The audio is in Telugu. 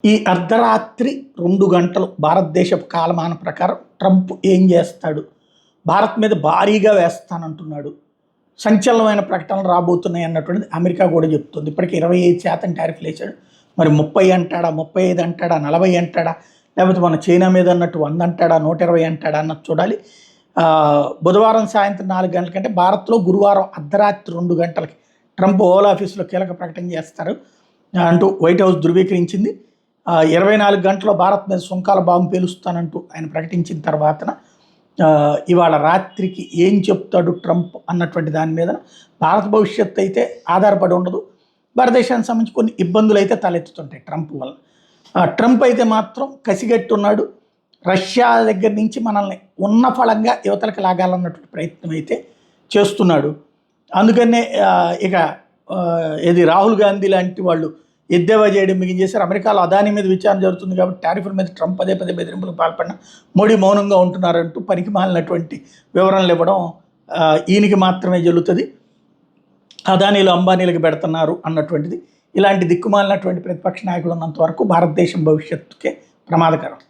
ఈ అర్ధరాత్రి 2 గంటలు భారతదేశపు కాలమాన ప్రకారం ట్రంప్ ఏం చేస్తాడు? భారత్ మీద భారీగా వేస్తానంటున్నాడు. సంచలనమైన ప్రకటనలు రాబోతున్నాయి అన్నటువంటిది అమెరికా కూడా చెప్తుంది. ఇప్పటికి 25% టారిఫ్లు వేసాడు. మరి 30 అంటాడా, 35 అంటాడా, 40 అంటాడా, లేకపోతే మన చైనా మీద అన్నట్టు 100 అంటాడా, 120 అంటాడా అన్నది చూడాలి. బుధవారం సాయంత్రం 4 గంటల కంటే భారత్లో గురువారం అర్ధరాత్రి 2 గంటలకి ట్రంప్ ఓవల్ ఆఫీసులో కీలక ప్రకటన చేస్తారు అంటూ వైట్ హౌస్ ధృవీకరించింది. 24 గంటల్లో భారత్ మీద సుంకాల బాంబు పేలుస్తానంటూ ఆయన ప్రకటించిన తర్వాతన ఇవాళ రాత్రికి ఏం చెప్తాడు ట్రంప్ అన్నటువంటి దాని మీద భారత భవిష్యత్తు అయితే ఆధారపడి ఉండదు. భారతదేశానికి సంబంధించి కొన్ని ఇబ్బందులు అయితే తలెత్తుతుంటాయి ట్రంప్ వల్ల. ట్రంప్ అయితే మాత్రం కసిగట్టున్నాడు. రష్యా దగ్గర నుంచి మనల్ని ఉన్న ఫలంగా యువతలకు లాగాలన్నటువంటి ప్రయత్నం అయితే చేస్తున్నాడు. అందుకనే ఇక ఇది రాహుల్ గాంధీ లాంటి వాళ్ళు ఎద్దేవా చేయడం మిగించేశారు. అమెరికాలో అదానీ మీద విచారణ జరుగుతుంది కాబట్టి టారిఫ్ల మీద ట్రంప్ పదే బెదిరింపులకు పాల్పడిన మోడీ మౌనంగా ఉంటున్నారంటూ పనికి మాలినటువంటి వివరణలు ఇవ్వడం ఈయనకి మాత్రమే జరుగుతుంది. అదానీలు అంబానీలకు పెడుతున్నారు అన్నటువంటిది. ఇలాంటి దిక్కుమాలినటువంటి ప్రతిపక్ష నాయకులు ఉన్నంత వరకు భారతదేశం భవిష్యత్తుకే ప్రమాదకరం.